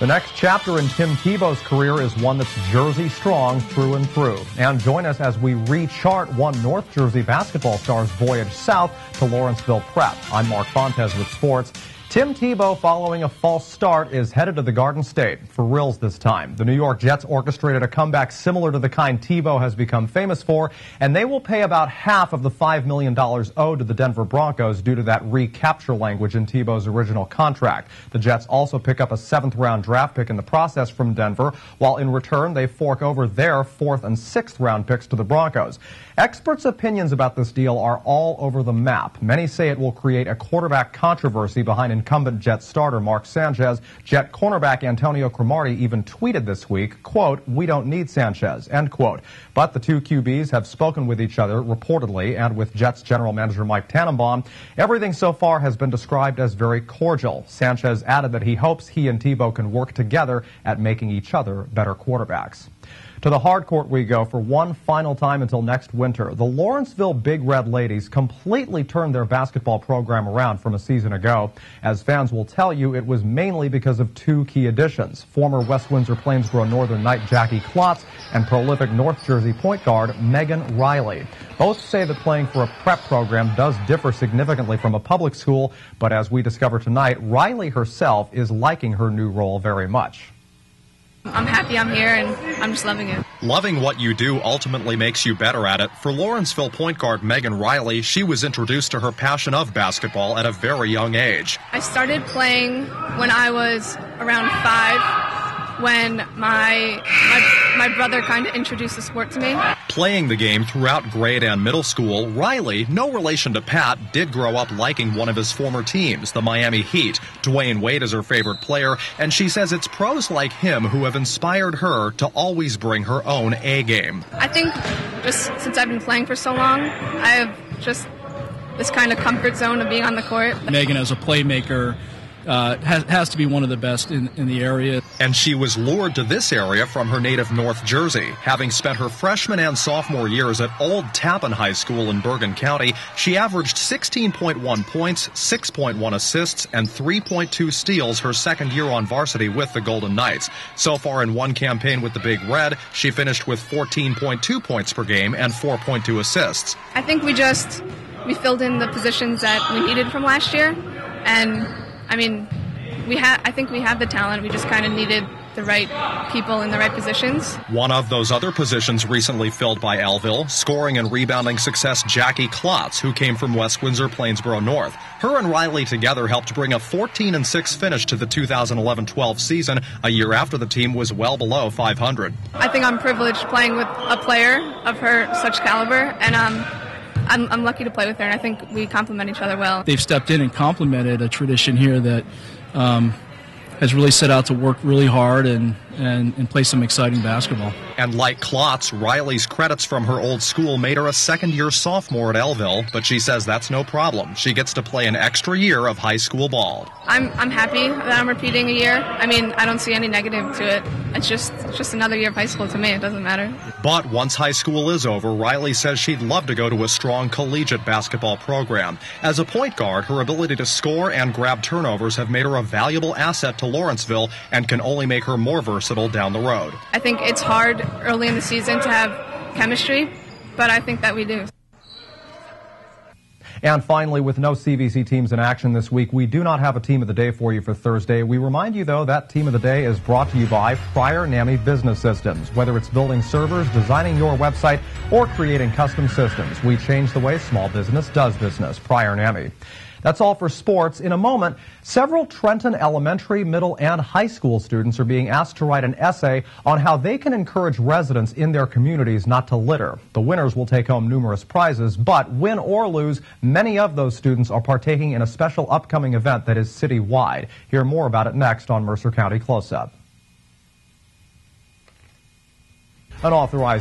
The next chapter in Tim Tebow's career is one that's Jersey strong through and through. And join us as we rechart one North Jersey basketball star's voyage south to Lawrenceville Prep. I'm Mark Fontes with sports. Tim Tebow, following a false start, is headed to the Garden State for reals this time. The New York Jets orchestrated a comeback similar to the kind Tebow has become famous for, and they will pay about half of the $5 million owed to the Denver Broncos due to that recapture language in Tebow's original contract. The Jets also pick up a 7th-round draft pick in the process from Denver, while in return they fork over their 4th and 6th-round picks to the Broncos. Experts' opinions about this deal are all over the map. Many say it will create a quarterback controversy behind incumbent Jets starter Mark Sanchez. Jet cornerback Antonio Cromartie even tweeted this week, quote, "We don't need Sanchez," end quote. But the two QBs have spoken with each other, reportedly, and with Jets general manager Mike Tannenbaum. Everything so far has been described as very cordial. Sanchez added that he hopes he and Tebow can work together at making each other better quarterbacks. To the hard court we go for one final time until next winter. The Lawrenceville Big Red Ladies completely turned their basketball program around from a season ago. As fans will tell you, it was mainly because of two key additions: former West Windsor Plainsboro Northern Knight Jackie Klotz and prolific North Jersey point guard Megan Riley. Both say that playing for a prep program does differ significantly from a public school, but as we discover tonight, Riley herself is liking her new role very much. I'm happy I'm here, and I'm just loving it. Loving what you do ultimately makes you better at it. For Lawrenceville point guard Megan Riley, she was introduced to her passion of basketball at a very young age. I started playing when I was around 5, when my brother kind of introduced the sport to me. Playing the game throughout grade and middle school, Riley, no relation to Pat, did grow up liking one of his former teams, the Miami Heat. Dwayne Wade is her favorite player, and she says it's pros like him who have inspired her to always bring her own A game. I think just since I've been playing for so long, I have just this kind of comfort zone of being on the court. Megan, as a playmaker, has to be one of the best in the area. And she was lured to this area from her native North Jersey. Having spent her freshman and sophomore years at Old Tappan High School in Bergen County, she averaged 16.1 points, 6.1 assists, and 3.2 steals her second year on varsity with the Golden Knights. So far in one campaign with the Big Red, she finished with 14.2 points per game and 4.2 assists. I think we filled in the positions that we needed from last year, and I mean, I think we have the talent. We just kind of needed the right people in the right positions. One of those other positions recently filled by Alville, scoring and rebounding success Jackie Klotz, who came from West Windsor Plainsboro North. Her and Riley together helped bring a 14-6 finish to the 2011-12 season, a year after the team was well below 500. I think I'm privileged playing with a player of her such caliber, and I'm lucky to play with her, and I think we complement each other well. They've stepped in and complemented a tradition here that has really set out to work really hard and play some exciting basketball. And like Klotz, Riley's credits from her old school made her a second-year sophomore at Alville, but she says that's no problem. She gets to play an extra year of high school ball. I'm happy that I'm repeating a year. I mean, I don't see any negative to it. It's just another year of high school to me. It doesn't matter. But once high school is over, Riley says she'd love to go to a strong collegiate basketball program. As a point guard, her ability to score and grab turnovers have made her a valuable asset to Lawrenceville and can only make her more versatile down the road. I think it's hard early in the season to have chemistry, but I think that we do. And finally, with no CVC teams in action this week, we do not have a team of the day for you for Thursday. We remind you, though, that team of the day is brought to you by Pryor NAMI Business Systems. Whether it's building servers, designing your website, or creating custom systems, we change the way small business does business. Pryor NAMI. That's all for sports. In a moment, several Trenton elementary, middle, and high school students are being asked to write an essay on how they can encourage residents in their communities not to litter. The winners will take home numerous prizes, but win or lose, many of those students are partaking in a special upcoming event that is citywide. Hear more about it next on Mercer County Close-Up. Unauthorized